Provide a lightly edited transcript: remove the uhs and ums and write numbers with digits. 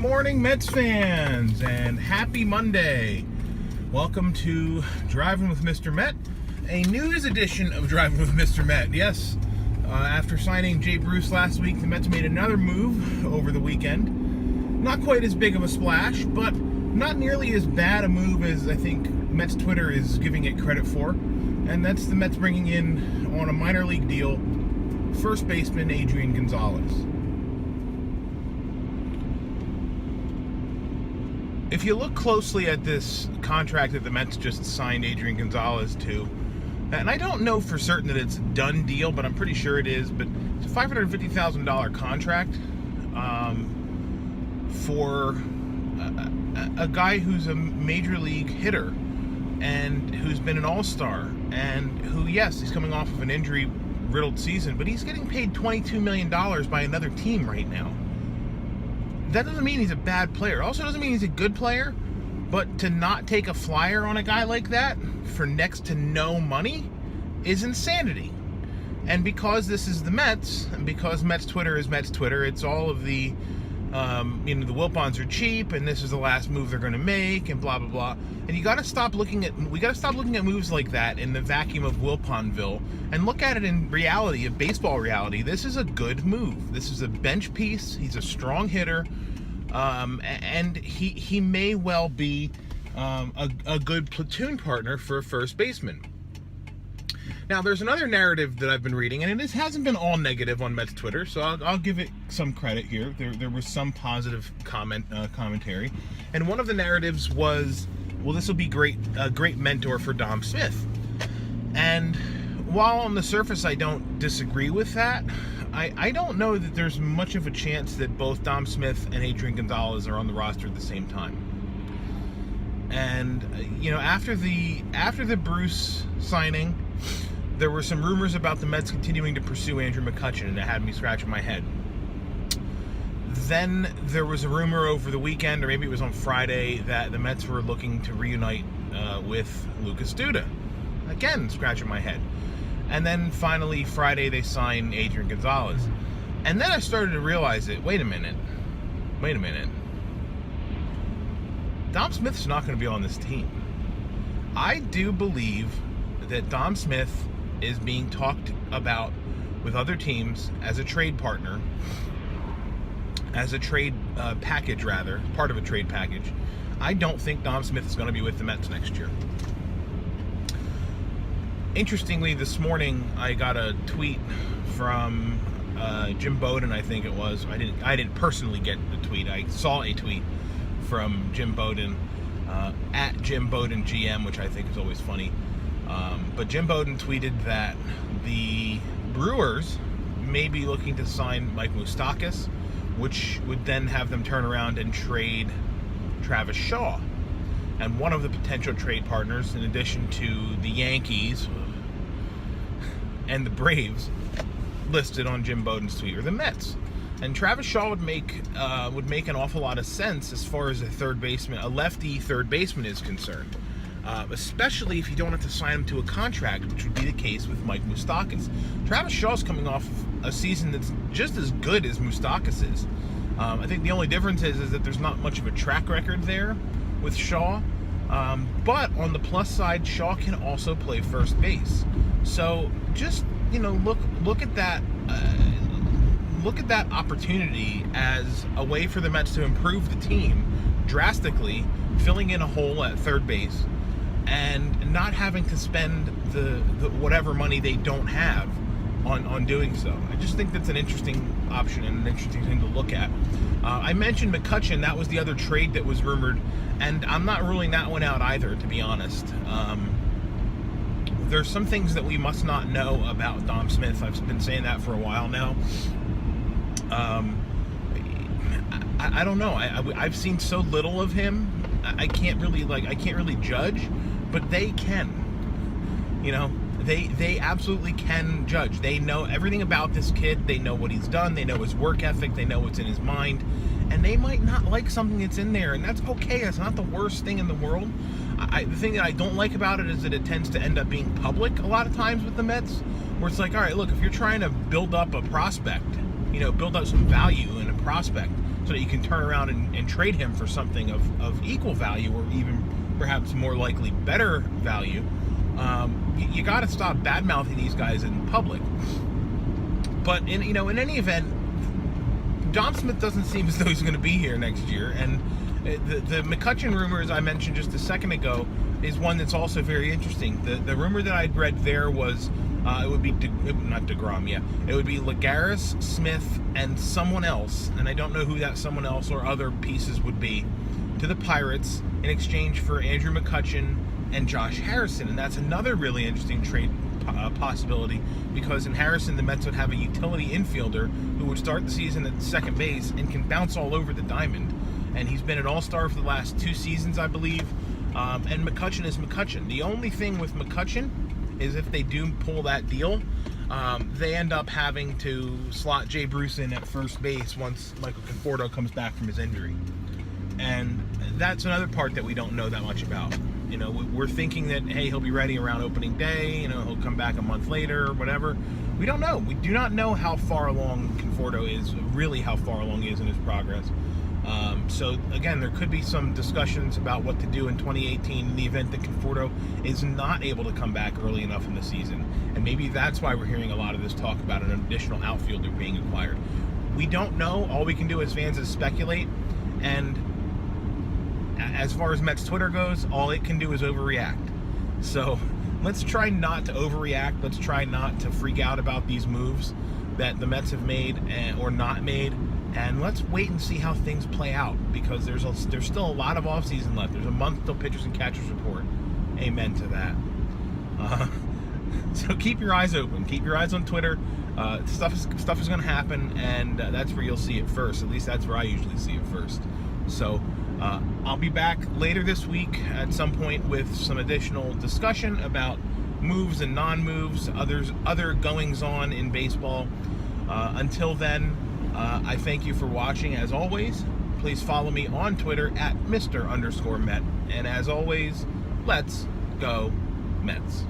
morning, Mets fans, and happy Monday. Welcome to Driving with Mr. Met, a news edition of Driving with Mr. Met. Yes, after signing Jay Bruce last week, the Mets made another move over the weekend. Not quite as big of a splash, but not nearly as bad a move as I think Mets Twitter is giving it credit for. And that's the Mets bringing in, on a minor league deal, first baseman Adrian Gonzalez. If you look closely at this contract that the Mets just signed Adrian Gonzalez to, and I don't know for certain that it's a done deal, but I'm pretty sure it is, but it's a $550,000 contract for a guy who's a major league hitter and who's been an all-star, and who, yes, he's coming off of an injury-riddled season, but he's getting paid $22 million by another team right now. That doesn't mean he's a bad player. It also doesn't mean he's a good player, but to not take a flyer on a guy like that for next to no money is insanity. And because this is the Mets, and because Mets Twitter is Mets Twitter, it's all of the, the Wilpons are cheap, and this is the last move they're going to make, and blah, blah, blah. And we got to stop looking at moves like that in the vacuum of Wilponville and look at it in reality, of baseball reality. This is a good move. This is a bench piece. He's a strong hitter. And he may well be a good platoon partner for a first baseman. Now, there's another narrative that I've been reading, and it hasn't been all negative on Mets Twitter, so I'll give it some credit here. There was some positive commentary, and one of the narratives was, well, this will be a great mentor for Dom Smith. And while on the surface I don't disagree with that, I don't know that there's much of a chance that both Dom Smith and Adrian Gonzalez are on the roster at the same time. And after the Bruce signing, there were some rumors about the Mets continuing to pursue Andrew McCutchen, and it had me scratching my head. Then there was a rumor over the weekend, or maybe it was on Friday, that the Mets were looking to reunite with Lucas Duda. Again, scratching my head. And then finally, Friday, they signed Adrian Gonzalez. And then I started to realize it. Wait a minute. Dom Smith's not going to be on this team. I do believe that Dom Smith is being talked about with other teams as a trade partner, as a trade package, rather, part of a trade package. I don't think Dom Smith is going to be with the Mets next year. Interestingly, this morning I got a tweet from Jim Bowden, I think it was. I didn't personally get the tweet. I saw a tweet from Jim Bowden at Jim Bowden GM, which I think is always funny. But Jim Bowden tweeted that the Brewers may be looking to sign Mike Moustakas, which would then have them turn around and trade Travis Shaw. And one of the potential trade partners, in addition to the Yankees and the Braves, listed on Jim Bowden's tweet, are the Mets. And Travis Shaw would make an awful lot of sense as far as a lefty third baseman is concerned. Especially if you don't have to sign him to a contract, which would be the case with Mike Moustakas. Travis Shaw's coming off a season that's just as good as Moustakas is. I think the only difference is that there's not much of a track record there with Shaw. But on the plus side, Shaw can also play first base. So just look at that. Look at that opportunity as a way for the Mets to improve the team drastically, filling in a hole at third base, and not having to spend the whatever money they don't have on doing so. I just think that's an interesting option and an interesting thing to look at. I mentioned McCutchen. That was the other trade that was rumored, and I'm not ruling that one out either, to be honest. There's some things that we must not know about Dom Smith. I've been saying that for a while now. I don't know. I've seen so little of him. I can't really judge, but they can. They absolutely can judge. They know everything about this kid. They know what he's done. They know his work ethic. They know what's in his mind. And they might not like something that's in there, and that's okay. It's not the worst thing in the world. The thing that I don't like about it is that it tends to end up being public a lot of times with the Mets, where it's like, all right, look, if you're trying to build up a prospect, build up some value in a prospect, so that you can turn around and trade him for something of equal value, or even perhaps more likely better value. You got to stop bad-mouthing these guys in public. But in any event, Dom Smith doesn't seem as though he's going to be here next year, and the McCutchen rumor, as I mentioned just a second ago, is one that's also very interesting. The rumor that I'd read there was it would be not DeGrom, it would be Lagares, Smith, and someone else, and I don't know who that someone else or other pieces would be, to the Pirates in exchange for Andrew McCutchen and Josh Harrison. And that's another really interesting trade possibility, because in Harrison the Mets would have a utility infielder who would start the season at second base and can bounce all over the diamond, and he's been an all-star for the last 2 seasons, I believe. And McCutchen is McCutchen. The only thing with McCutchen is if they do pull that deal, they end up having to slot Jay Bruce in at first base once Michael Conforto comes back from his injury. And that's another part that we don't know that much about. We're thinking that, hey, he'll be ready around opening day, he'll come back a month later or whatever. We don't know. We do not know how far along Conforto is, really how far along he is in his progress. So again, there could be some discussions about what to do in 2018 in the event that Conforto is not able to come back early enough in the season. And maybe that's why we're hearing a lot of this talk about an additional outfielder being acquired. We don't know. All we can do as fans is speculate. And as far as Mets Twitter goes, all it can do is overreact. So let's try not to overreact. Let's try not to freak out about these moves that the Mets have made or not made. And let's wait and see how things play out, because there's still a lot of offseason left. There's a month till pitchers and catchers report. Amen to that. So keep your eyes open. Keep your eyes on Twitter. Stuff is going to happen, and that's where you'll see it first. At least that's where I usually see it first. So I'll be back later this week at some point with some additional discussion about moves and non-moves, other goings-on in baseball. Until then, I thank you for watching. As always, please follow me on Twitter at Mr_Met. And as always, let's go Mets.